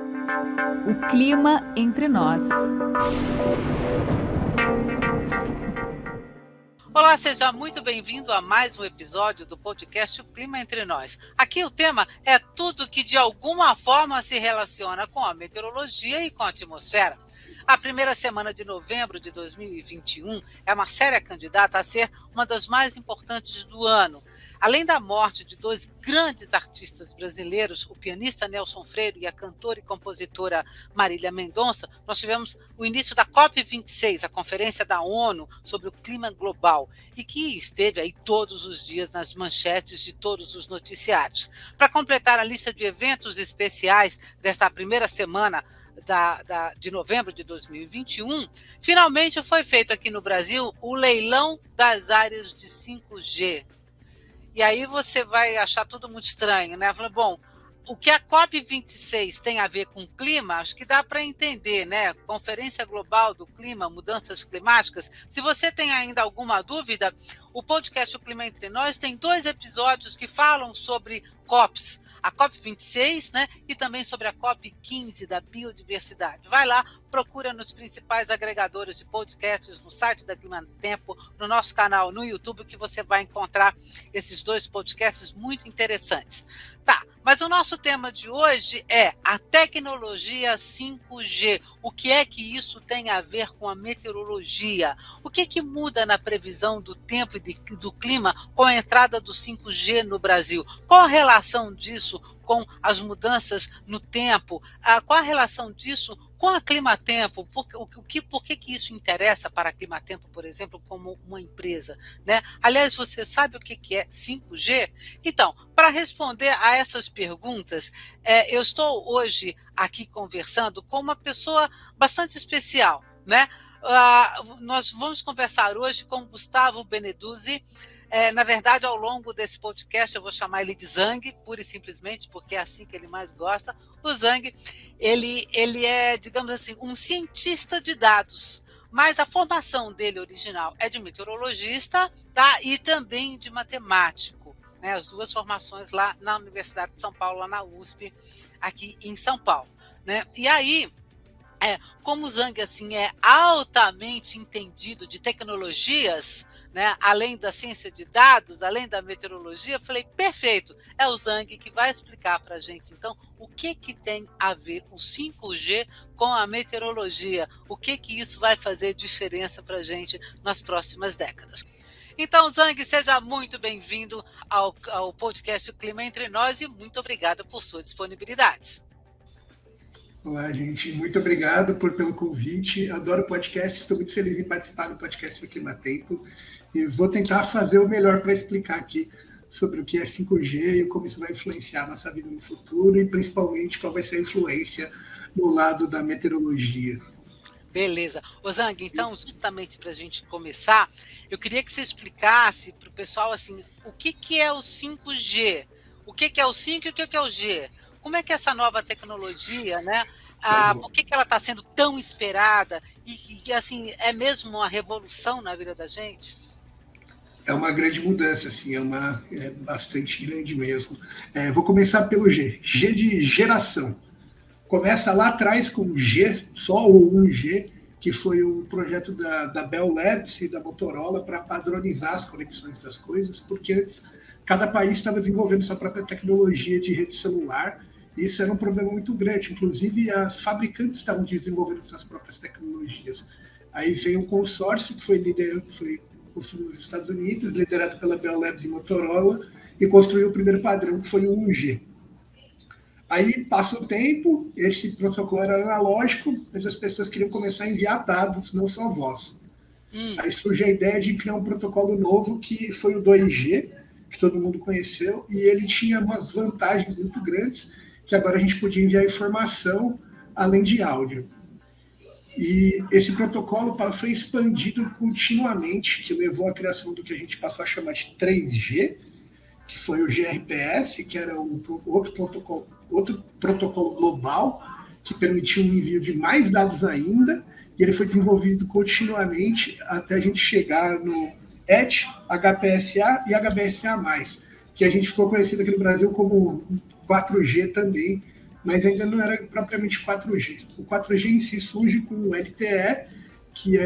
O clima entre nós. Olá, seja muito bem-vindo a mais um episódio do podcast O Clima Entre Nós. Aqui o tema é tudo que de alguma forma se relaciona com a meteorologia e com a atmosfera. A primeira semana de novembro de 2021 é uma séria candidata a ser uma das mais importantes do ano. Além da morte de dois grandes artistas brasileiros, o pianista Nelson Freire e a cantora e compositora Marília Mendonça, nós tivemos o início da COP26, a Conferência da ONU sobre o Clima Global, e que esteve aí todos os dias nas manchetes de todos os noticiários. Para completar a lista de eventos especiais desta primeira semana de novembro de 2021, finalmente foi feito aqui no Brasil o leilão das áreas de 5G. E aí você vai achar tudo muito estranho, né? Falei, bom, o que a COP26 tem a ver com clima, acho que dá para entender, né? Conferência Global do Clima, Mudanças Climáticas. Se você tem ainda alguma dúvida, o podcast O Clima Entre Nós tem 2 episódios que falam sobre COPs, a COP26, né? E também sobre a COP15 da biodiversidade. Vai lá, procura nos principais agregadores de podcasts, no site da Clima Tempo, no nosso canal no YouTube, que você vai encontrar esses 2 podcasts muito interessantes. Tá, mas o nosso tema de hoje é a tecnologia 5G. O que é que isso tem a ver com a meteorologia? O que muda na previsão do tempo e do clima com a entrada do 5G no Brasil? Qual a relação disso com as mudanças no tempo? Qual a relação disso com a Climatempo? Por que isso interessa para a Climatempo, por exemplo, como uma empresa, né? Aliás, você sabe o que é 5G? Então, para responder a essas perguntas, eu estou hoje aqui conversando com uma pessoa bastante especial, né? Nós vamos conversar hoje com Gustavo Beneduzzi. Na verdade, ao longo desse podcast, eu vou chamar ele de Zang, pura e simplesmente, porque é assim que ele mais gosta. O Zang, ele é, digamos assim, um cientista de dados, mas a formação dele original é de meteorologista, tá? E também de matemático, né? As 2 formações lá na Universidade de São Paulo, lá na USP, aqui em São Paulo, né? E aí, como o Zang assim, é altamente entendido de tecnologias, né, além da ciência de dados, além da meteorologia, eu falei, perfeito, é o Zang que vai explicar para a gente, então, o que tem a ver o 5G com a meteorologia, o que isso vai fazer diferença para a gente nas próximas décadas. Então, Zang, seja muito bem-vindo ao podcast O Clima Entre Nós e muito obrigada por sua disponibilidade. Olá, gente. Muito obrigado pelo convite. Adoro podcast. Estou muito feliz em participar do podcast do Climatempo. E vou tentar fazer o melhor para explicar aqui sobre o que é 5G e como isso vai influenciar a nossa vida no futuro e, principalmente, qual vai ser a influência no lado da meteorologia. Beleza. Ô Zang, então, justamente para a gente começar, eu queria que você explicasse para o pessoal assim, o que é o 5G? O que é o 5 e o que é o G? Como é que essa nova tecnologia, né? Por que ela está sendo tão esperada? E assim, é mesmo uma revolução na vida da gente? É uma grande mudança, assim, é bastante grande mesmo. Vou começar pelo G. G de geração. Começa lá atrás com G, só o 1G, que foi o projeto da Bell Labs e da Motorola para padronizar as conexões das coisas, porque antes cada país estava desenvolvendo sua própria tecnologia de rede celular, e isso era um problema muito grande. Inclusive, as fabricantes estavam desenvolvendo suas próprias tecnologias. Aí veio um consórcio que foi construído nos Estados Unidos, liderado pela Bell Labs e Motorola, e construiu o primeiro padrão, que foi o 1G. Aí passa o tempo, esse protocolo era analógico, mas as pessoas queriam começar a enviar dados, não só voz. Aí surge a ideia de criar um protocolo novo, que foi o 2G, que todo mundo conheceu, e ele tinha umas vantagens muito grandes, que agora a gente podia enviar informação além de áudio. E esse protocolo foi expandido continuamente, que levou à criação do que a gente passou a chamar de 3G, que foi o GRPS, que era outro protocolo global, que permitia um envio de mais dados ainda, e ele foi desenvolvido continuamente até a gente chegar no EDGE, HPSA e HBSA+, que a gente ficou conhecido aqui no Brasil como 4G também, mas ainda não era propriamente 4G. O 4G em si surge com o LTE, que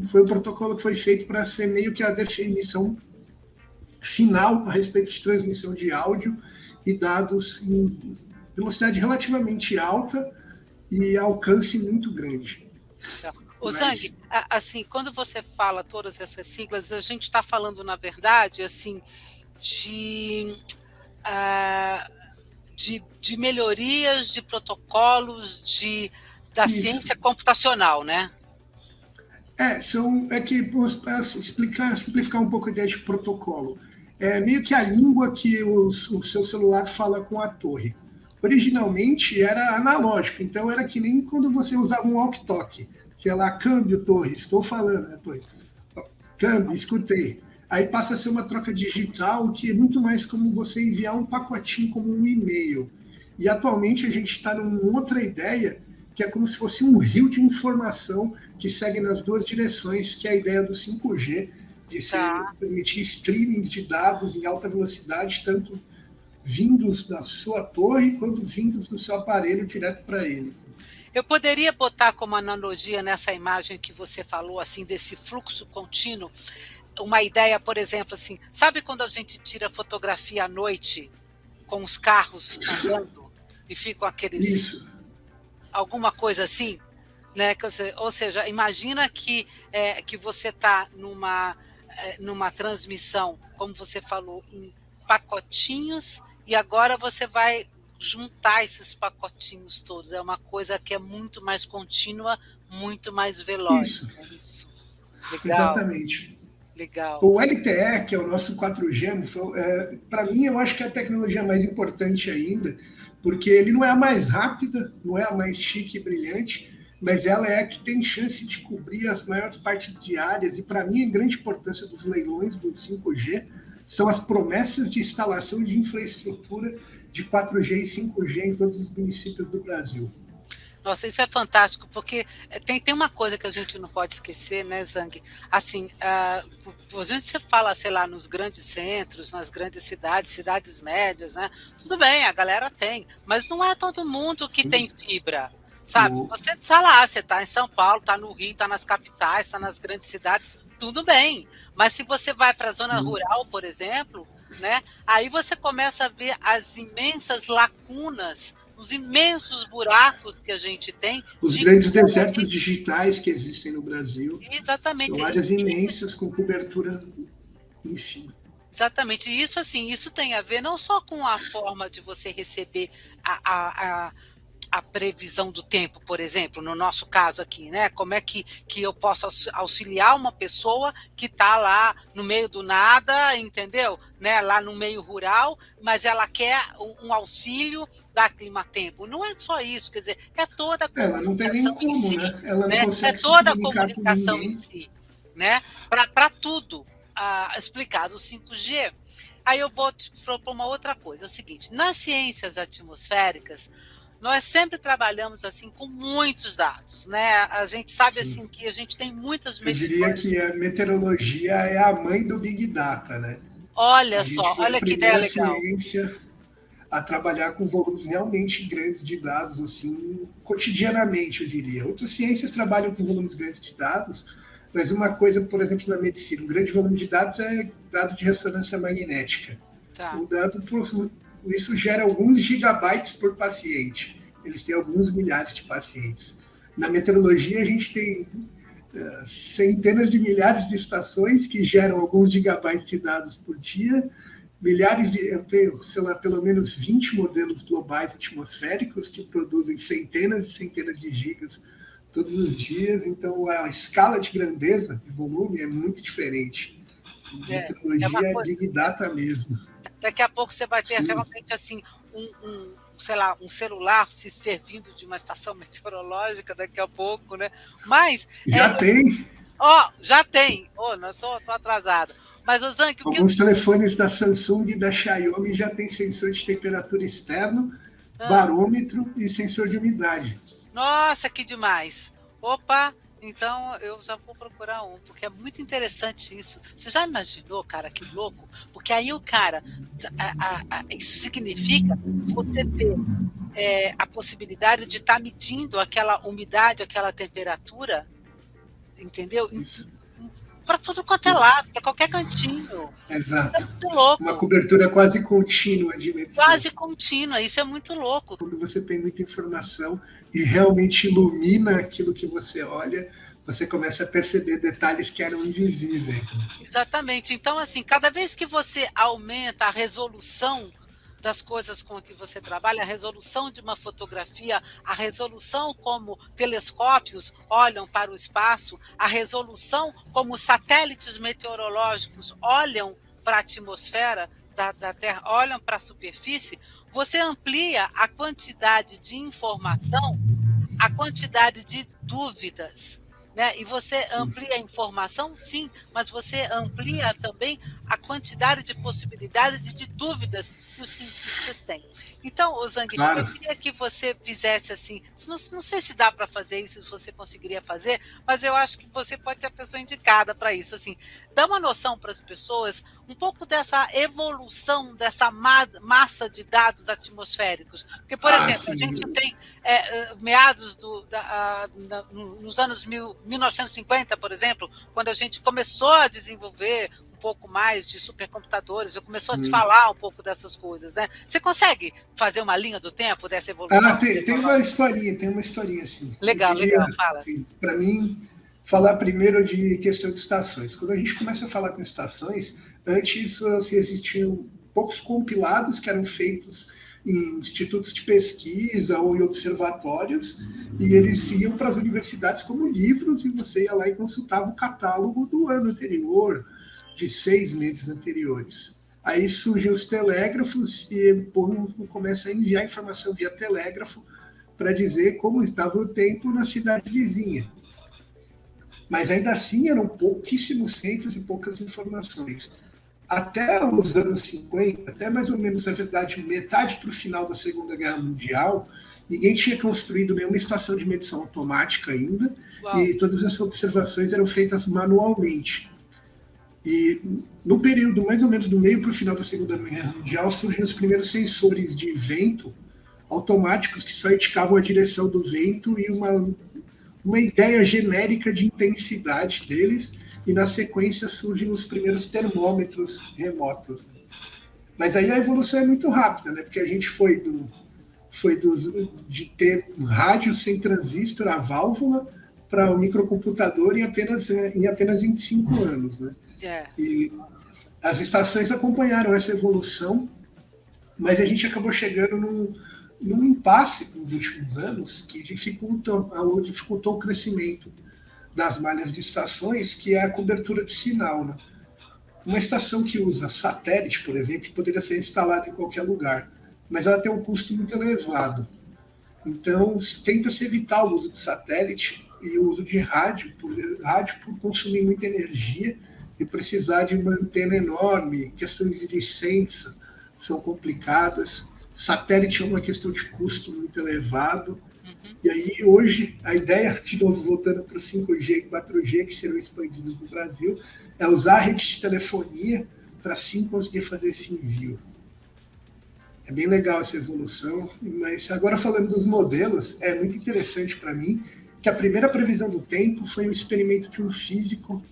foi o protocolo que foi feito para ser meio que a definição final a respeito de transmissão de áudio e dados em velocidade relativamente alta e alcance muito grande. O Zhang, assim, quando você fala todas essas siglas, a gente está falando, na verdade, assim, de melhorias, de protocolos da ciência computacional, né? Para simplificar um pouco a ideia de protocolo, é meio que a língua que o seu celular fala com a torre. Originalmente era analógico, então era que nem quando você usava um walkie-talkie. Sei lá, câmbio, torre, estou falando, né, torre? Câmbio, escutei. Aí passa a ser uma troca digital, que é muito mais como você enviar um pacotinho como um e-mail. E atualmente a gente está numa outra ideia, que é como se fosse um rio de informação que segue nas duas direções, que é a ideia do 5G, de permitir streamings de dados em alta velocidade, tanto vindos da sua torre, quanto vindos do seu aparelho direto para ele. Eu poderia botar como analogia nessa imagem que você falou, assim, desse fluxo contínuo, uma ideia, por exemplo, assim, sabe quando a gente tira fotografia à noite com os carros andando e ficam aqueles... Isso. Alguma coisa assim, né? Ou seja, imagina que você está numa transmissão, como você falou, em pacotinhos, e agora você vai juntar esses pacotinhos todos. É uma coisa que é muito mais contínua, muito mais veloz. Isso. É isso. Legal. Exatamente. Legal. O LTE, que é o nosso 4G, para mim, eu acho que é a tecnologia mais importante ainda, porque ele não é a mais rápida, não é a mais chique e brilhante, mas ela é a que tem chance de cobrir as maiores partes de áreas, e para mim a grande importância dos leilões do 5G são as promessas de instalação de infraestrutura de 4G e 5G em todos os municípios do Brasil. Nossa, isso é fantástico, porque tem uma coisa que a gente não pode esquecer, né, Zhang? Assim, a gente se fala, sei lá, nos grandes centros, nas grandes cidades médias, né? Tudo bem, a galera tem, mas não é todo mundo que tem fibra, sabe? Você está lá, você está em São Paulo, está no Rio, está nas capitais, está nas grandes cidades, tudo bem. Mas se você vai para a zona rural, por exemplo, né? Aí você começa a ver as imensas lacunas, os imensos buracos que a gente tem. Os grandes desertos digitais que existem no Brasil. Exatamente. São áreas imensas com cobertura em cima. Exatamente. E isso, assim, isso tem a ver não só com a forma de você receber a previsão do tempo, por exemplo, no nosso caso aqui, né? Como é que eu posso auxiliar uma pessoa que está lá no meio do nada, entendeu? Né? Lá no meio rural, mas ela quer um auxílio da Climatempo. Não é só isso, quer dizer, é toda a comunicação ela não tem nem como, em si, né? Ela não né? consegue É toda a se comunicar comunicação com em ninguém. si, né? Para tudo explicado o 5G. Aí eu vou te propor uma outra coisa, é o seguinte, nas ciências atmosféricas, nós sempre trabalhamos assim com muitos dados, né? A gente sabe assim que a gente tem muitas medições. Eu diria que a meteorologia é a mãe do Big Data, né? Olha só, olha que ideia legal. A ciência a trabalhar com volumes realmente grandes de dados, assim, cotidianamente, eu diria. Outras ciências trabalham com volumes grandes de dados, mas uma coisa, por exemplo, na medicina, um grande volume de dados é dado de ressonância magnética. Tá. O dado, isso gera alguns gigabytes por paciente. Eles têm alguns milhares de pacientes. Na meteorologia, a gente tem centenas de milhares de estações que geram alguns gigabytes de dados por dia, eu tenho, sei lá, pelo menos 20 modelos globais atmosféricos que produzem centenas e centenas de gigas todos os dias, então a escala de grandeza, de volume, é muito diferente. Meteorologia é Big Data mesmo. Daqui a pouco você vai ter realmente assim sei lá, um celular se servindo de uma estação meteorológica daqui a pouco, né? Mas já tem. Já tem. Não tô atrasado. Mas Zhang, alguns telefones da Samsung e da Xiaomi já tem sensor de temperatura externo, barômetro e sensor de umidade. Nossa, que demais. Opa, então eu já vou procurar um, porque é muito interessante isso. Você já imaginou, cara, que louco? Porque aí o cara, isso significa você ter a possibilidade de estar medindo aquela umidade, aquela temperatura, entendeu? Para tudo quanto é lado, para qualquer cantinho. Exato. É muito louco. Uma cobertura quase contínua de medição. Quase contínua, isso é muito louco. Quando você tem muita informação e realmente ilumina aquilo que você olha, você começa a perceber detalhes que eram invisíveis. Exatamente. Então, assim, cada vez que você aumenta a resolução das coisas com que você trabalha, a resolução de uma fotografia, a resolução como telescópios olham para o espaço, a resolução como satélites meteorológicos olham para a atmosfera da Terra, olham para a superfície, você amplia a quantidade de informação, a quantidade de dúvidas. Né? E você amplia a informação, sim, mas você amplia também a quantidade de possibilidades e de dúvidas que o cientista tem. Então, Ozang, claro, eu queria que você fizesse assim, não sei se dá para fazer isso, se você conseguiria fazer, mas eu acho que você pode ser a pessoa indicada para isso. Assim, dá uma noção para as pessoas um pouco dessa evolução dessa massa de dados atmosféricos. Porque, por exemplo, a gente tem meados nos anos 1950, por exemplo, quando a gente começou a desenvolver um pouco mais de supercomputadores, começou a se falar um pouco dessas coisas, né? Você consegue fazer uma linha do tempo dessa evolução? Tem uma historinha assim. Legal, fala. Assim, para mim, falar primeiro de questão de estações. Quando a gente começa a falar com estações, antes assim, existiam poucos compilados que eram feitos em institutos de pesquisa ou em observatórios, e eles iam para as universidades como livros, e você ia lá e consultava o catálogo do ano anterior, de 6 meses anteriores. Aí surgem os telégrafos e o povo começa a enviar informação via telégrafo para dizer como estava o tempo na cidade vizinha. Mas ainda assim eram pouquíssimos centros e poucas informações. Até os anos 50, até mais ou menos, na verdade, metade para o final da Segunda Guerra Mundial, ninguém tinha construído nenhuma estação de medição automática ainda. Uau. E todas essas observações eram feitas manualmente. E no período mais ou menos do meio para o final da Segunda Guerra Mundial, surgiram os primeiros sensores de vento automáticos que só indicavam a direção do vento e uma ideia genérica de intensidade deles, e na sequência surgem os primeiros termômetros remotos. Mas aí a evolução é muito rápida, né? Porque a gente foi de ter um rádio sem transistor, a válvula, para o microcomputador em apenas 25 anos, né? E as estações acompanharam essa evolução, mas a gente acabou chegando num impasse nos últimos anos que dificultou o crescimento das malhas de estações, que é a cobertura de sinal, né? Uma estação que usa satélite, por exemplo, poderia ser instalada em qualquer lugar, mas ela tem um custo muito elevado. Então, tenta-se evitar o uso de satélite e o uso de rádio por consumir muita energia e precisar de uma antena enorme. Questões de licença são complicadas. Satélite é uma questão de custo muito elevado. E aí, hoje, a ideia, de novo, voltando para o 5G e 4G, que serão expandidos no Brasil, é usar a rede de telefonia para, sim, conseguir fazer esse envio. É bem legal essa evolução, mas agora falando dos modelos, é muito interessante para mim que a primeira previsão do tempo foi um experimento de um físico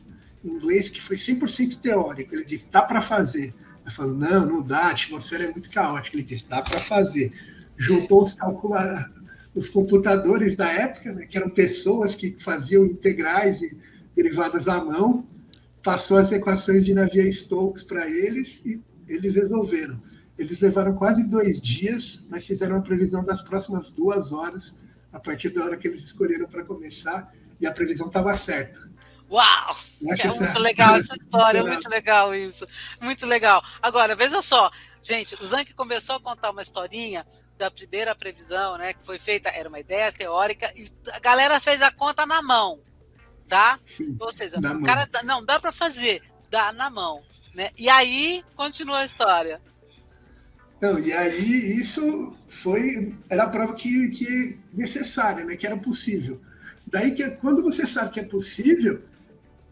inglês que foi 100% teórico. Ele disse, dá para fazer. Eu falo, não dá, a atmosfera é muito caótica. Ele disse, dá para fazer. Juntou os computadores da época, né, que eram pessoas que faziam integrais e derivadas à mão, passou as equações de Navier-Stokes para eles e eles resolveram. Eles levaram quase 2 dias, mas fizeram a previsão das próximas 2 horas, a partir da hora que eles escolheram para começar, e a previsão estava certa. Uau! É muito legal essa história, é muito legal isso. Muito legal. Agora, veja só, gente, o Zanck começou a contar uma historinha da primeira previsão, né, que foi feita, era uma ideia teórica, e a galera fez a conta na mão, tá? Sim, ou seja, o cara, não, dá para fazer, dá na mão, né? E aí, continua a história. Não, e aí isso era a prova que necessária, né, que era possível. Daí que quando você sabe que é possível,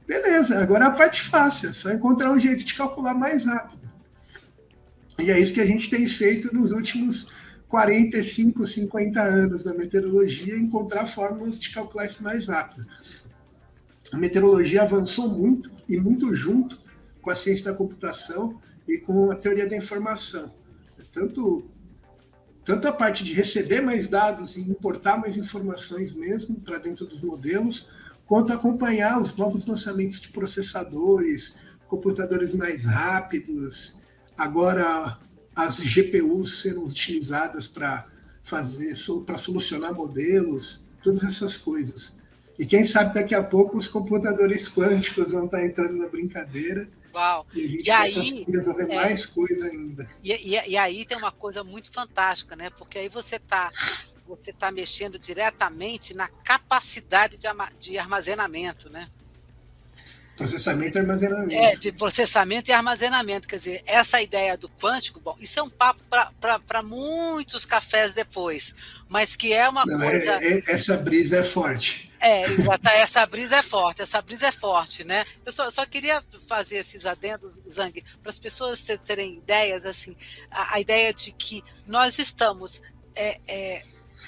beleza, agora é a parte fácil, é só encontrar um jeito de calcular mais rápido. E é isso que a gente tem feito nos últimos 45, 50 anos na meteorologia encontrar fórmulas de calcular isso mais rápido. A meteorologia avançou muito, e muito junto com a ciência da computação e com a teoria da informação. Tanto a parte de receber mais dados e importar mais informações mesmo para dentro dos modelos, quanto acompanhar os novos lançamentos de processadores, computadores mais rápidos. Agora, as GPUs sendo utilizadas para solucionar modelos, todas essas coisas. E quem sabe daqui a pouco os computadores quânticos vão estar entrando na brincadeira. Uau. E a gente vai conseguir resolver mais coisa ainda. E aí tem uma coisa muito fantástica, né? Porque aí você tá mexendo diretamente na capacidade de armazenamento, né? Processamento e armazenamento. De processamento e armazenamento. Quer dizer, essa ideia do quântico, bom, isso é um papo para muitos cafés depois, mas que é uma coisa... Essa brisa é forte. Exato, essa brisa é forte, né? Eu só queria fazer esses adendos, Zhang, para as pessoas terem ideias, assim, a ideia de que nós estamos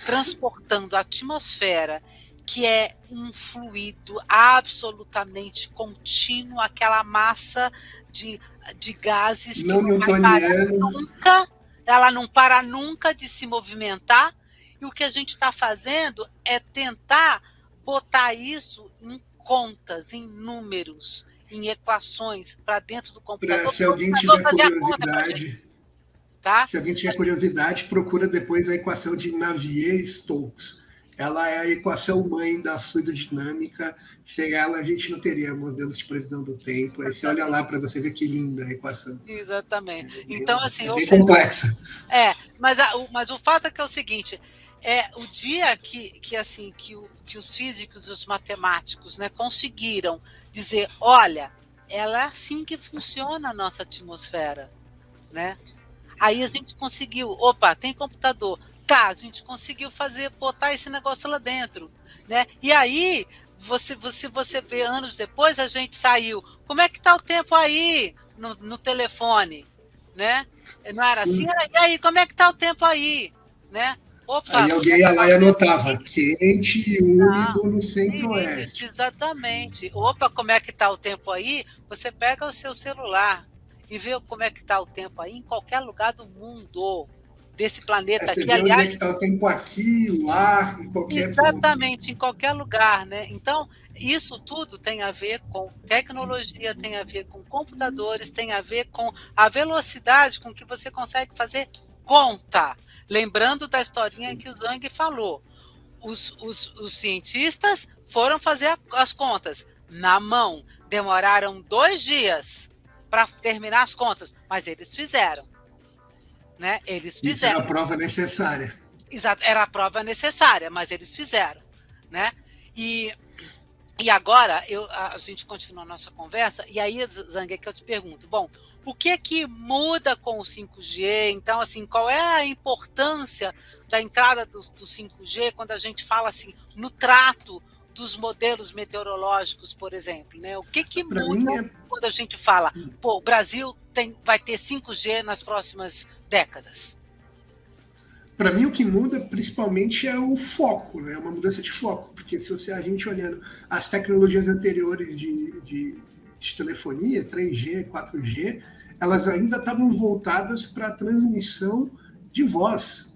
transportando a atmosfera, que é um fluido absolutamente contínuo, aquela massa de gases não que não vai parar nunca, ela não para nunca de se movimentar, e o que a gente está fazendo é tentar botar isso em contas, em números, em equações para dentro do computador. Se alguém tiver curiosidade, se alguém tiver curiosidade, procura depois a equação de Navier-Stokes. Ela é a equação mãe da fluidodinâmica. Sem ela, a gente não teria modelos de previsão do tempo. Aí você olha lá para você ver que linda a equação. Exatamente. Então, assim, bem complexa. Mas o fato é que é o seguinte: o dia que os físicos e os matemáticos, né, conseguiram dizer, olha, ela é assim que funciona a nossa atmosfera, né? Aí a gente conseguiu, tem computador, a gente conseguiu botar esse negócio lá dentro, né? E aí você vê, anos depois a gente saiu, como é que está o tempo aí no telefone, né? Não era assim? E aí, como é que está o tempo aí, né? Aí alguém ia lá e anotava, quente e úmido no centro-oeste. Exatamente. Como é que está o tempo aí? Você pega o seu celular e vê como é que está o tempo aí em qualquer lugar do mundo, desse planeta aqui. Aliás, onde é que está o tempo aqui, lá, em qualquer Exatamente, em qualquer lugar, né? Então, isso tudo tem a ver com tecnologia, tem a ver com computadores, tem a ver com a velocidade com que você consegue fazer conta. Lembrando da historinha que o Zhang falou. Os cientistas foram fazer as contas na mão. Demoraram 2 dias para terminar as contas, mas eles fizeram. Né? Eles fizeram. Isso era a prova necessária. Exato, era a prova necessária, mas eles fizeram. Né? E agora a gente continua a nossa conversa, e aí, Zhang, é que eu te pergunto, bom, o que muda com o 5G? Então, assim, qual é a importância da entrada do 5G quando a gente fala assim, no trato dos modelos meteorológicos, por exemplo? Né? O que muda quando a gente fala, o Brasil vai ter 5G nas próximas décadas? Para mim, o que muda principalmente é o foco, né? Uma mudança de foco, porque se a gente olhando as tecnologias anteriores de telefonia, 3G, 4G, elas ainda estavam voltadas para a transmissão de voz,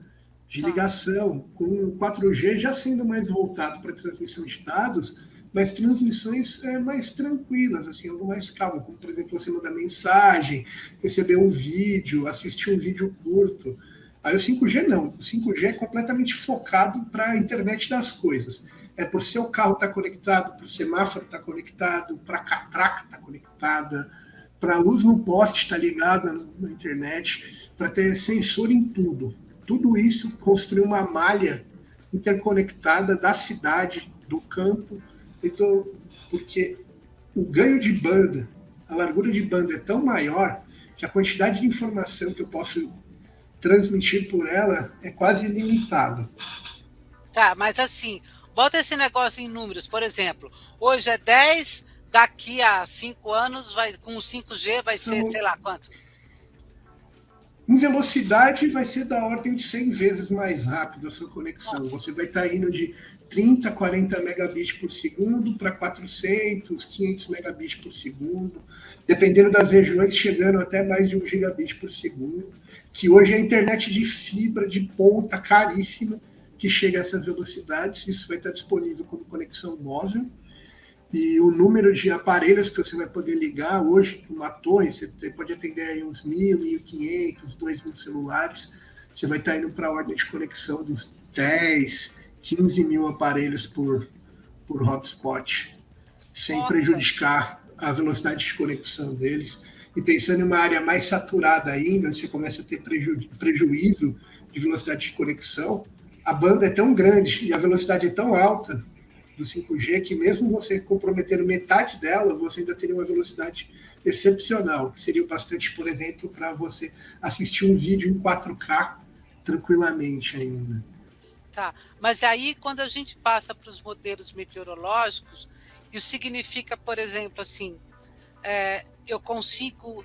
de ligação, com o 4G já sendo mais voltado para a transmissão de dados, mas transmissões mais tranquilas, assim, algo mais calmo, como, por exemplo, você mandar mensagem, receber um vídeo, assistir um vídeo curto. Aí o 5G não, o 5G é completamente focado para a internet das coisas. É por seu carro estar conectado, para o semáforo estar conectado, para a catraca estar conectada, para a luz no poste estar ligada na internet, para ter sensor em tudo. Tudo isso construir uma malha interconectada da cidade, do campo, então, porque o ganho de banda, a largura de banda é tão maior que a quantidade de informação que eu posso transmitir por ela é quase ilimitada. Tá, mas assim, bota esse negócio em números, por exemplo, hoje é 10, daqui a 5 anos, com o 5G vai ser, sei lá quanto? Em velocidade, vai ser da ordem de 100 vezes mais rápido a sua conexão. Nossa. Você vai estar indo de 30, 40 megabits por segundo para 400, 500 megabits por segundo, dependendo das regiões, chegando até mais de 1 gigabit por segundo, que hoje é a internet de fibra de ponta caríssima que chega a essas velocidades. Isso vai estar disponível como conexão móvel. E o número de aparelhos que você vai poder ligar hoje, uma torre, você pode atender aí uns 1.000, 1.500, 2.000 celulares. Você vai estar indo para a ordem de conexão dos 10, 15 mil aparelhos por hotspot, sem prejudicar a velocidade de conexão deles. E pensando em uma área mais saturada ainda, onde você começa a ter prejuízo de velocidade de conexão, a banda é tão grande e a velocidade é tão alta do 5G, que mesmo você comprometendo metade dela, você ainda teria uma velocidade excepcional, que seria bastante, por exemplo, para você assistir um vídeo em 4K tranquilamente ainda. Tá, mas aí quando a gente passa para os modelos meteorológicos, isso significa, por exemplo, assim, eu consigo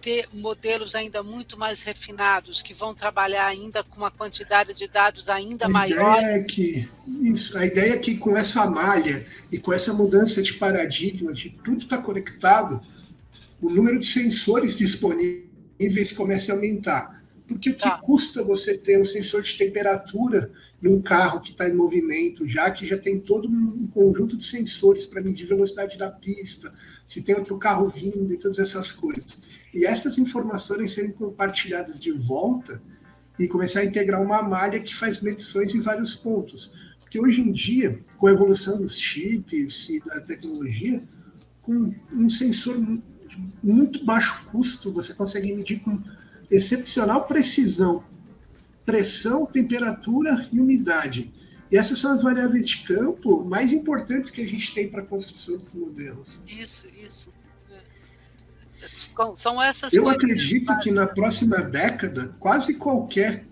ter modelos ainda muito mais refinados, que vão trabalhar ainda com uma quantidade de dados ainda maior. A ideia é que com essa malha e com essa mudança de paradigma, de tudo está conectado, o número de sensores disponíveis começa a aumentar. Porque o que custa você ter um sensor de temperatura num carro que está em movimento, já que já tem todo um conjunto de sensores para medir velocidade da pista, se tem outro carro vindo e todas essas coisas. E essas informações serem compartilhadas de volta e começar a integrar uma malha que faz medições em vários pontos. Porque hoje em dia, com a evolução dos chips e da tecnologia, com um sensor de muito baixo custo, você consegue medir com excepcional precisão pressão, temperatura e umidade. E essas são as variáveis de campo mais importantes que a gente tem para a construção dos modelos. Isso. São essas Eu acredito que na próxima década, quase qualquer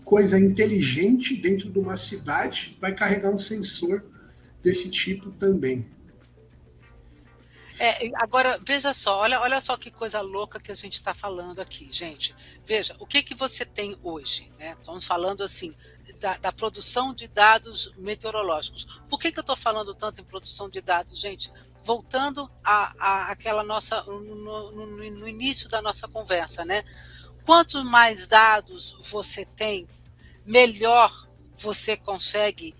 coisa inteligente dentro de uma cidade vai carregar um sensor desse tipo também. Agora, veja só, olha só que coisa louca que a gente está falando aqui, gente. Veja, o que você tem hoje, né? Estamos falando assim, da produção de dados meteorológicos. Por que eu estou falando tanto em produção de dados, gente? Voltando àquela nossa, no início da nossa conversa, né? Quanto mais dados você tem, melhor você consegue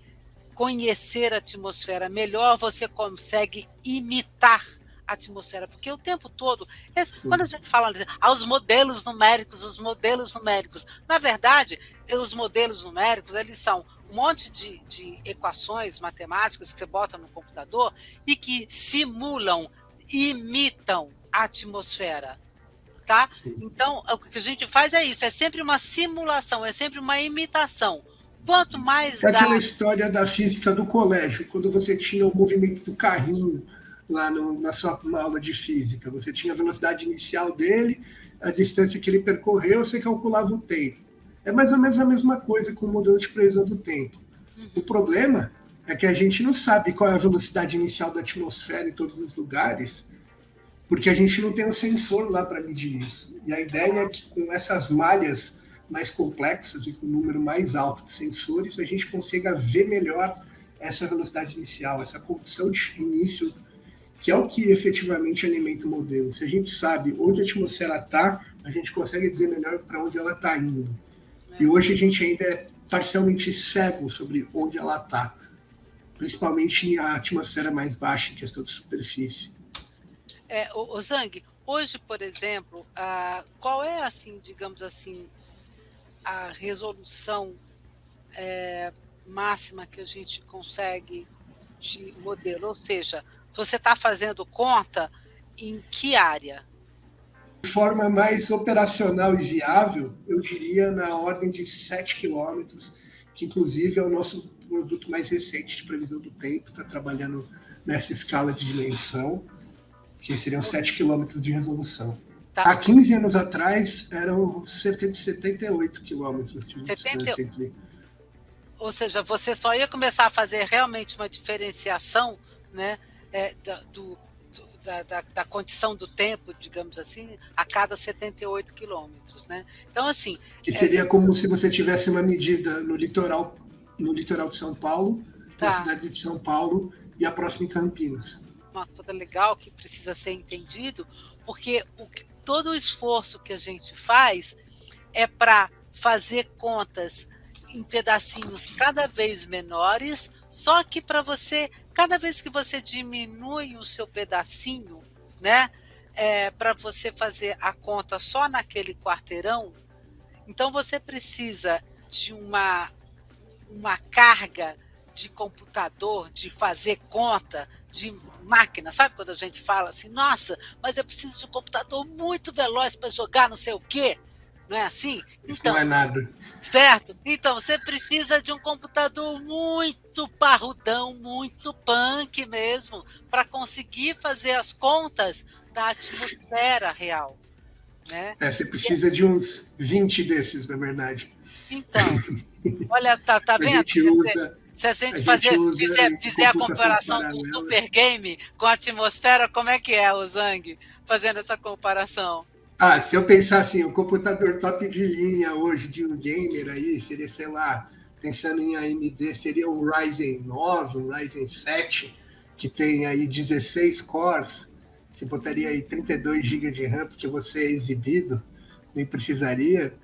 conhecer a atmosfera, melhor você consegue imitar a atmosfera, porque o tempo todo, quando a gente fala os modelos numéricos, na verdade, os modelos numéricos, eles são um monte de equações matemáticas que você bota no computador e que simulam, imitam a atmosfera, tá? Sim. Então, o que a gente faz é isso, é sempre uma simulação, é sempre uma imitação. Quanto mais dados... Aquela história da física do colégio, quando você tinha o movimento do carrinho lá na sua aula de física, você tinha a velocidade inicial dele, a distância que ele percorreu, você calculava o tempo. É mais ou menos a mesma coisa com o modelo de previsão do tempo. O problema é que a gente não sabe qual é a velocidade inicial da atmosfera em todos os lugares, porque a gente não tem um sensor lá para medir isso. E a ideia é que com essas malhas mais complexas e com um número mais alto de sensores, a gente consiga ver melhor essa velocidade inicial, essa condição de início, que é o que efetivamente alimenta o modelo. Se a gente sabe onde a atmosfera está, a gente consegue dizer melhor para onde ela está indo. E hoje a gente ainda é parcialmente cego sobre onde ela está, principalmente a atmosfera mais baixa, em questão de superfície. Zhang, hoje, por exemplo, qual é, assim, digamos assim, a resolução máxima que a gente consegue de modelo? Ou seja, você está fazendo conta em que área? De forma mais operacional e viável, eu diria na ordem de 7 quilômetros, que inclusive é o nosso produto mais recente de previsão do tempo, está trabalhando nessa escala de dimensão, que seriam 7 quilômetros de resolução. Tá. Há 15 anos atrás, eram cerca de 78 quilômetros de distância entre... Ou seja, você só ia começar a fazer realmente uma diferenciação, né, da condição do tempo, digamos assim, a cada 78 quilômetros, né? Então, assim... Que seria como se você tivesse uma medida no litoral de São Paulo, na cidade de São Paulo, e a próxima em Campinas. Uma coisa legal que precisa ser entendido, porque todo o esforço que a gente faz é para fazer contas em pedacinhos cada vez menores, só que para você, cada vez que você diminui o seu pedacinho, né, para você fazer a conta só naquele quarteirão, então você precisa de uma carga de computador, de fazer conta, de máquina. Sabe quando a gente fala assim, nossa, mas eu preciso de um computador muito veloz para jogar não sei o quê? Não é assim? Isso não é nada. Certo? Então, você precisa de um computador muito parrudão, muito punk mesmo, para conseguir fazer as contas da atmosfera real. Né? Você precisa de uns 20 desses, na verdade. Então, olha, tá vendo? Se a gente fizer a comparação com o Super Game, com a atmosfera, como é que é o Zhang fazendo essa comparação? Se eu pensar assim, o computador top de linha hoje de um gamer aí, seria, sei lá, pensando em AMD, seria um Ryzen 9, um Ryzen 7, que tem aí 16 cores, você botaria aí 32 GB de RAM, porque você é exibido, nem precisaria.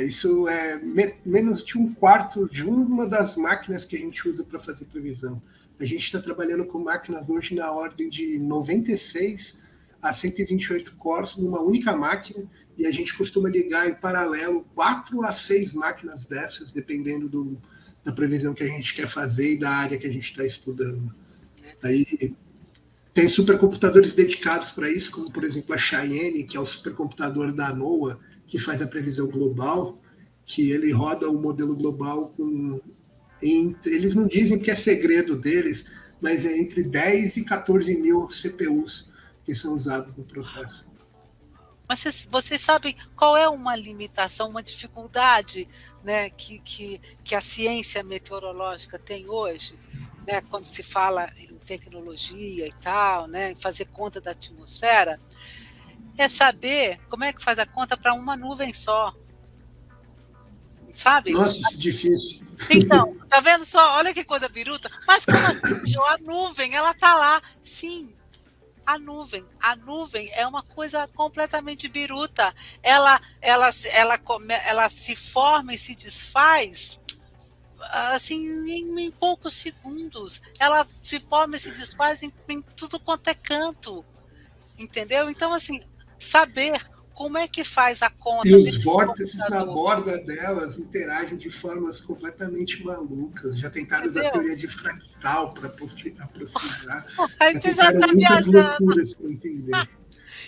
Isso é menos de um quarto de uma das máquinas que a gente usa para fazer previsão. A gente está trabalhando com máquinas hoje na ordem de 96 a 128 cores numa única máquina, e a gente costuma ligar em paralelo 4 a 6 máquinas dessas, dependendo da previsão que a gente quer fazer e da área que a gente está estudando. Aí tem supercomputadores dedicados para isso, como, por exemplo, a Cheyenne, que é o supercomputador da NOAA, que faz a previsão global, que ele roda o modelo global eles não dizem que é segredo deles, mas é entre 10 e 14 mil CPUs que são usados no processo. Mas vocês sabem qual é uma limitação, uma dificuldade, né, que a ciência meteorológica tem hoje, né, quando se fala em tecnologia e tal, né, em fazer conta da atmosfera? É saber como é que faz a conta para uma nuvem só. Sabe? Nossa, isso é difícil. Então, tá vendo só? Olha que coisa biruta. Mas como assim, a nuvem, ela tá lá. Sim, a nuvem é uma coisa completamente biruta. Ela se forma e se desfaz assim em poucos segundos. Ela se forma e se desfaz em tudo quanto é canto. Entendeu? Então, assim, saber como é que faz a conta. E os vórtices na borda delas interagem de formas completamente malucas. Já tentaram usar a teoria de fractal para aproximar. Aí você já está muitas loucuras para entender.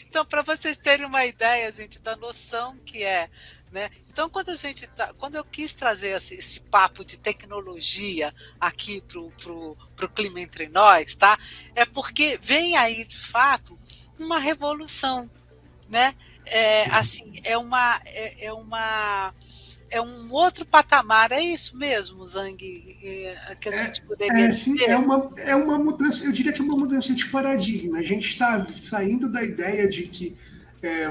Então, para vocês terem uma ideia, gente, da noção que é, né? Então, quando eu quis trazer esse papo de tecnologia aqui pro Clima Entre Nós, tá? É porque vem aí, de fato, uma revolução, né? É um outro patamar, é isso mesmo, Zhang, que a gente poderia dizer? É uma mudança, eu diria que é uma mudança de paradigma. A gente está saindo da ideia de que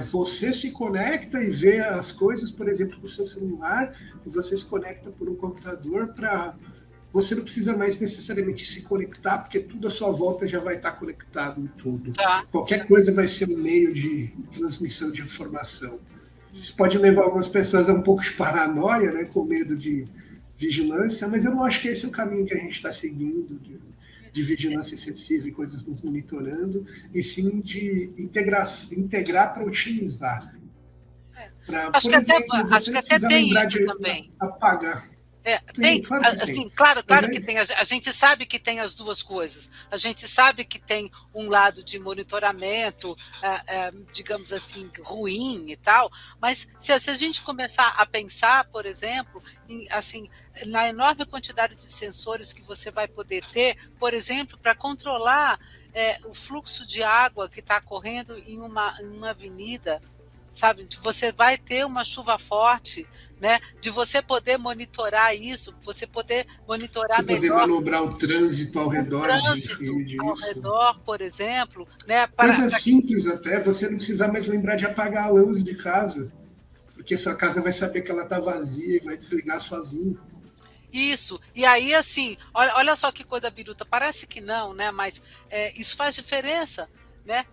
você se conecta e vê as coisas, por exemplo, com o seu celular, e você se conecta por um computador para... Você não precisa mais necessariamente se conectar, porque tudo à sua volta já vai estar conectado em tudo. Tá. Qualquer coisa vai ser um meio de transmissão de informação. Isso pode levar algumas pessoas a um pouco de paranoia, né, com medo de vigilância, mas eu não acho que esse é o caminho que a gente está seguindo, de vigilância excessiva e coisas nos monitorando, e sim de integrar para utilizar. Acho que até tem isso também. Apagar. Tem, assim, claro que tem. A gente sabe que tem as duas coisas. A gente sabe que tem um lado de monitoramento, digamos assim, ruim e tal, mas se a gente começar a pensar, por exemplo, na enorme quantidade de sensores que você vai poder ter, por exemplo, para controlar o fluxo de água que está correndo em uma avenida, sabe? Você vai ter uma chuva forte, né? De você poder monitorar isso, você poder monitorar Você poder melhor manobrar o trânsito ao o redor de trânsito rede, ao isso. redor, por exemplo, né? Coisa Para que simples até, você não precisar mais lembrar de apagar a luz de casa, porque sua casa vai saber que ela está vazia e vai desligar sozinho. isso. E aí, assim, olha só que coisa biruta. Parece que não, né? Mas isso faz diferença, né?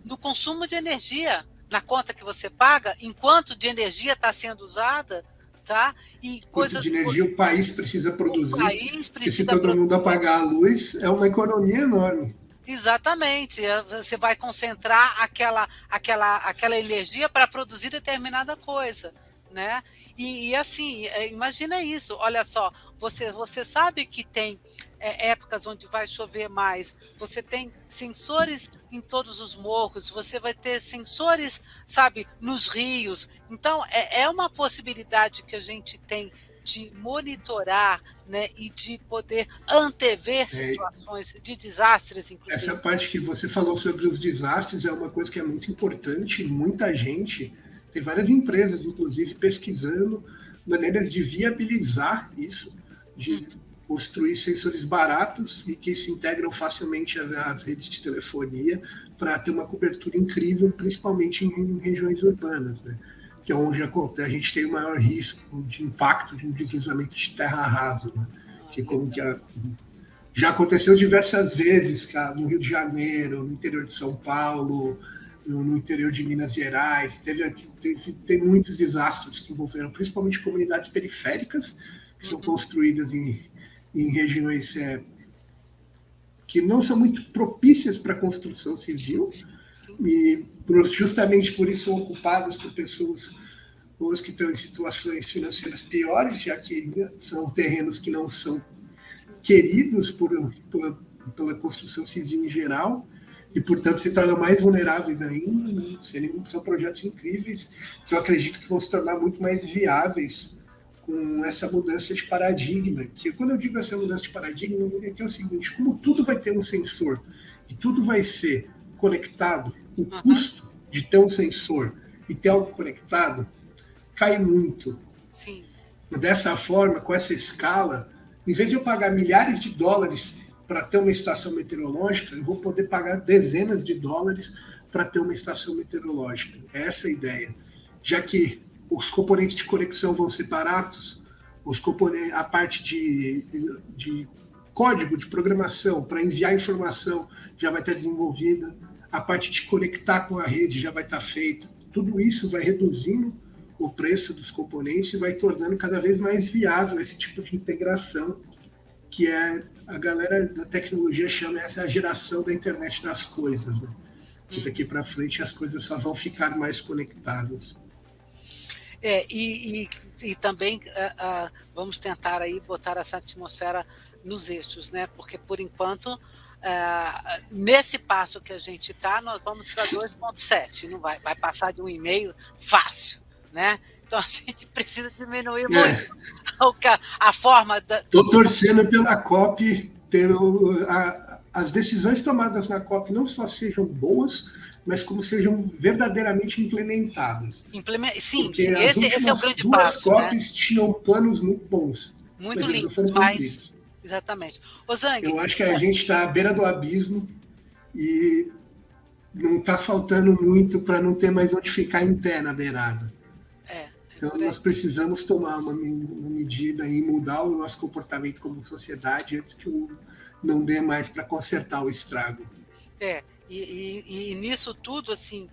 No consumo de energia, na conta que você paga, enquanto de energia está sendo usada, tá? E Quanto de coisas. energia o país precisa O produzir, país porque se precisa todo mundo produzir. apagar a luz, é uma economia enorme. Exatamente. Você vai concentrar aquela energia para produzir determinada coisa. Né? E assim, imagina isso, olha só, você sabe que tem épocas onde vai chover mais, você tem sensores em todos os morros, você vai ter sensores, sabe, nos rios. Então, é uma possibilidade que a gente tem de monitorar, né, e de poder antever É, situações de desastres, essa inclusive. parte que você falou sobre os desastres é uma coisa que é muito importante. Muita gente, tem várias empresas, inclusive, pesquisando maneiras de viabilizar isso, de construir sensores baratos e que se integram facilmente às redes de telefonia para ter uma cobertura incrível, principalmente em regiões urbanas, né? Que é onde a gente tem o maior risco de impacto de um deslizamento de terra rasa, né? Que como que já aconteceu diversas vezes, cara, no Rio de Janeiro, no interior de São Paulo, no interior de Minas Gerais. Tem muitos desastres que envolveram principalmente comunidades periféricas, que são construídas em regiões que não são muito propícias para a construção Sim, civil, sim, sim. e justamente por isso são ocupadas por pessoas que estão em situações financeiras piores, já que são terrenos que não são queridos pela construção civil em geral, e, portanto, se tornam mais vulneráveis ainda. Né? São projetos incríveis que eu acredito que vão se tornar muito mais viáveis com essa mudança de paradigma. Que quando eu digo essa mudança de paradigma, é que é o seguinte: como tudo vai ter um sensor e tudo vai ser conectado, o custo de ter um sensor e ter algo conectado cai muito. Sim. Dessa forma, com essa escala, em vez de eu pagar milhares de dólares para ter uma estação meteorológica, eu vou poder pagar dezenas de dólares para ter uma estação meteorológica. É essa a ideia. Já que os componentes de conexão vão ser baratos, a parte de código de programação para enviar informação já vai estar desenvolvida, a parte de conectar com a rede já vai estar feita. Tudo isso vai reduzindo o preço dos componentes e vai tornando cada vez mais viável esse tipo de integração, que a galera da tecnologia chama essa a geração da internet das coisas, né? Que daqui para frente as coisas só vão ficar mais conectadas. E também vamos tentar aí botar essa atmosfera nos eixos, né? Porque por enquanto nesse passo que a gente está, nós vamos para 2,7, não vai passar de 1,5 fácil. Né? Então a gente precisa diminuir muito a forma da. Estou torcendo pela COP ter as decisões tomadas na COP não só sejam boas, mas como sejam verdadeiramente implementadas. Sim, porque sim, esse é o grande duas passo. COPs, né? tinham planos muito bons. Muito lindos, mas. Exatamente. Ô, Zang, eu acho que a gente está à beira do abismo e não está faltando muito para não ter mais onde ficar em pé na beirada. Então, nós precisamos tomar uma medida e mudar o nosso comportamento como sociedade antes que não dê mais para consertar o estrago. E nisso tudo, assim,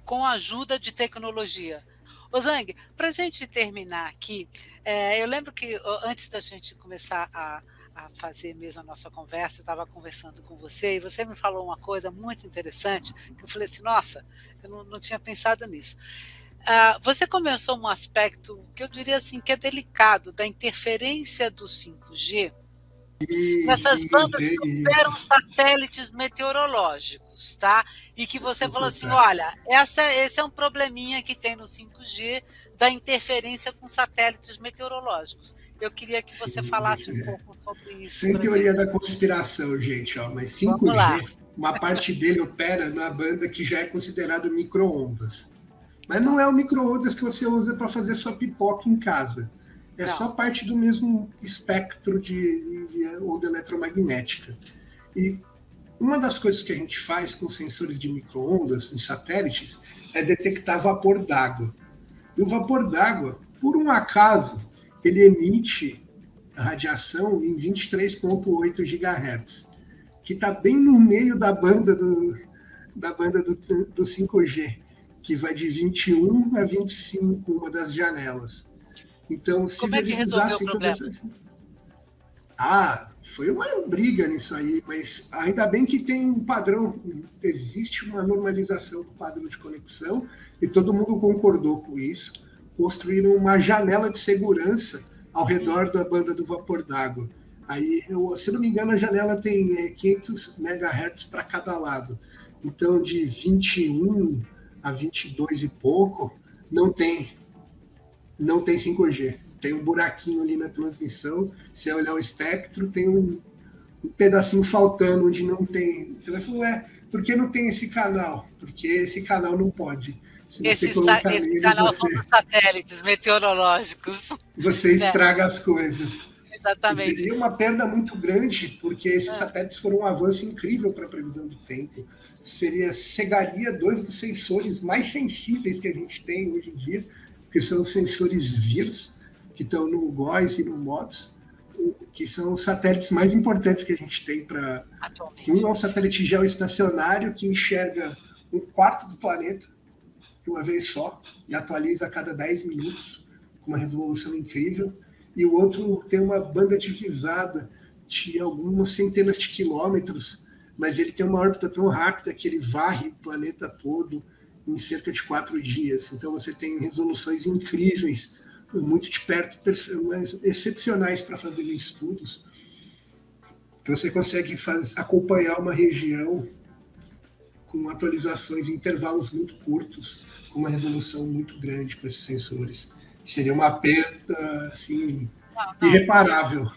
com a ajuda de tecnologia. Ô Zang, para a gente terminar aqui, eu lembro que antes da gente começar a fazer mesmo a nossa conversa, eu estava conversando com você e você me falou uma coisa muito interessante, que eu falei assim, nossa, eu não tinha pensado nisso. Você começou um aspecto que eu diria assim que é delicado, da interferência do 5G nessas bandas que operam satélites meteorológicos, tá? E que você falou assim, olha, esse é um probleminha que tem no 5G da interferência com satélites meteorológicos. Eu queria que você falasse um pouco sobre isso. Sem teoria da conspiração, gente, mas 5G, uma parte dele opera na banda que já é considerado micro-ondas. Mas não é o micro-ondas que você usa para fazer sua pipoca em casa. É Não. só parte do mesmo espectro de onda eletromagnética. E uma das coisas que a gente faz com sensores de micro-ondas, em satélites, é detectar vapor d'água. E o vapor d'água, por um acaso, ele emite a radiação em 23,8 GHz, que está bem no meio da banda do 5G, que vai de 21 a 25, uma das janelas. Então, se Como é que eles resolveu o usassem toda problema? essa... Foi uma briga nisso aí, mas ainda bem que tem um padrão, existe uma normalização do padrão de conexão e todo mundo concordou com isso. Construíram uma janela de segurança ao redor da banda do vapor d'água. Aí, se não me engano, a janela tem 500 MHz para cada lado. Então, de 21 a 22 e pouco, não tem 5G. Tem um buraquinho ali na transmissão. Se você olhar o espectro, tem um pedacinho faltando onde não tem. Você vai falar, por que não tem esse canal? Porque esse canal não pode. Se você colocar Esse nele, canal são dos satélites meteorológicos. você estraga as coisas. Exatamente. Seria uma perda muito grande, porque esses satélites foram um avanço incrível para a previsão do tempo. Cegaria dois dos sensores mais sensíveis que a gente tem hoje em dia, que são os sensores VIRS, que estão no GOES e no MODIS, que são os satélites mais importantes que a gente tem para... Um é um satélite geoestacionário que enxerga um quarto do planeta de uma vez só e atualiza a cada 10 minutos, com uma resolução incrível. E o outro tem uma banda divisada de algumas centenas de quilômetros, mas ele tem uma órbita tão rápida que ele varre o planeta todo em cerca de 4 dias. Então você tem resoluções incríveis, muito de perto, excepcionais para fazer estudos, que você consegue acompanhar uma região com atualizações em intervalos muito curtos, com uma resolução muito grande com esses sensores. Seria uma perda assim, irreparável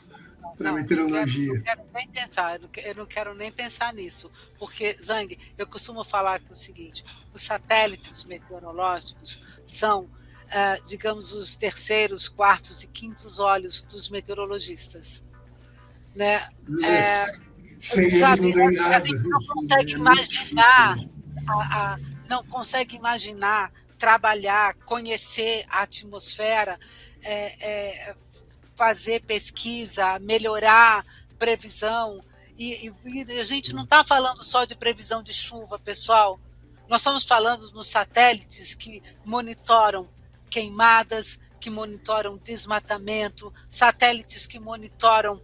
para a meteorologia. Eu não quero nem pensar, eu não quero nem pensar nisso, porque, Zhang, eu costumo falar que é o seguinte, os satélites meteorológicos são, digamos, os terceiros, quartos e quintos olhos dos meteorologistas. Né? Sabe, a gente não consegue imaginar, não consegue imaginar trabalhar, conhecer a atmosfera, fazer pesquisa, melhorar previsão. E a gente não está falando só de previsão de chuva, pessoal. Nós estamos falando nos satélites que monitoram queimadas, que monitoram desmatamento, satélites que monitoram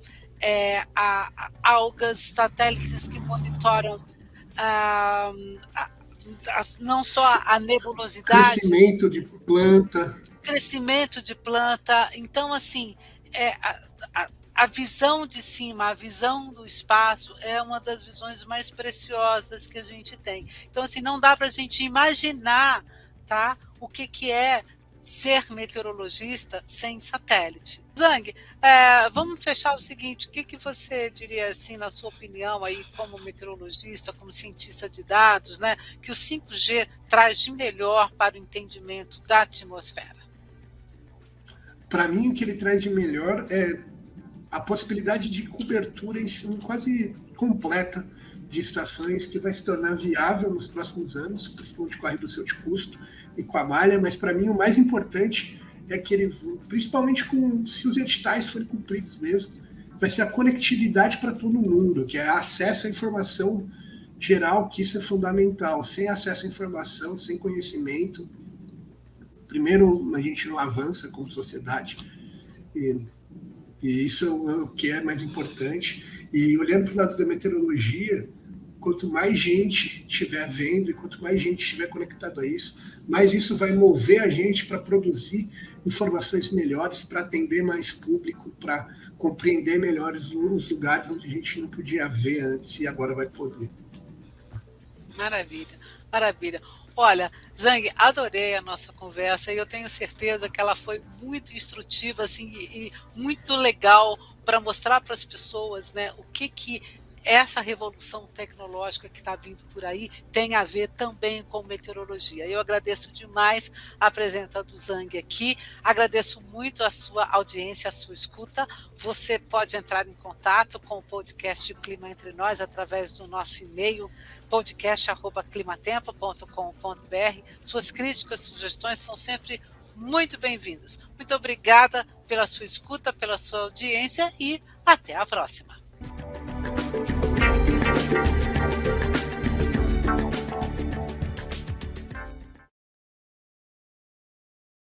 algas, satélites que monitoram não só a nebulosidade, crescimento de planta. Então, assim, a visão de cima, a visão do espaço é uma das visões mais preciosas que a gente tem. Então, assim, não dá para a gente imaginar, tá, o que é ser meteorologista sem satélite. Zhang, vamos fechar o seguinte, o que você diria, assim, na sua opinião, aí, como meteorologista, como cientista de dados, né, que o 5G traz de melhor para o entendimento da atmosfera? Para mim, o que ele traz de melhor é a possibilidade de cobertura quase completa de estações, que vai se tornar viável nos próximos anos, principalmente com a redução de custo e com a malha, mas para mim o mais importante é que ele, principalmente se os editais forem cumpridos mesmo, vai ser a conectividade para todo mundo, que é acesso à informação geral, que isso é fundamental. Sem acesso à informação, sem conhecimento, primeiro a gente não avança como sociedade, e isso é o que é mais importante. E olhando para o lado da meteorologia, quanto mais gente estiver vendo e quanto mais gente estiver conectado a isso, mais isso vai mover a gente para produzir informações melhores, para atender mais público, para compreender melhor os lugares onde a gente não podia ver antes e agora vai poder. Maravilha, maravilha. Olha, Zhang, adorei a nossa conversa e eu tenho certeza que ela foi muito instrutiva, assim, e muito legal para mostrar para as pessoas, né, o que essa revolução tecnológica que está vindo por aí tem a ver também com meteorologia. Eu agradeço demais a presença do Zhang aqui, agradeço muito a sua audiência, a sua escuta. Você pode entrar em contato com o podcast Clima Entre Nós através do nosso e-mail podcast@climatempo.com.br. Suas críticas, sugestões são sempre muito bem-vindas. Muito obrigada pela sua escuta, pela sua audiência e até a próxima.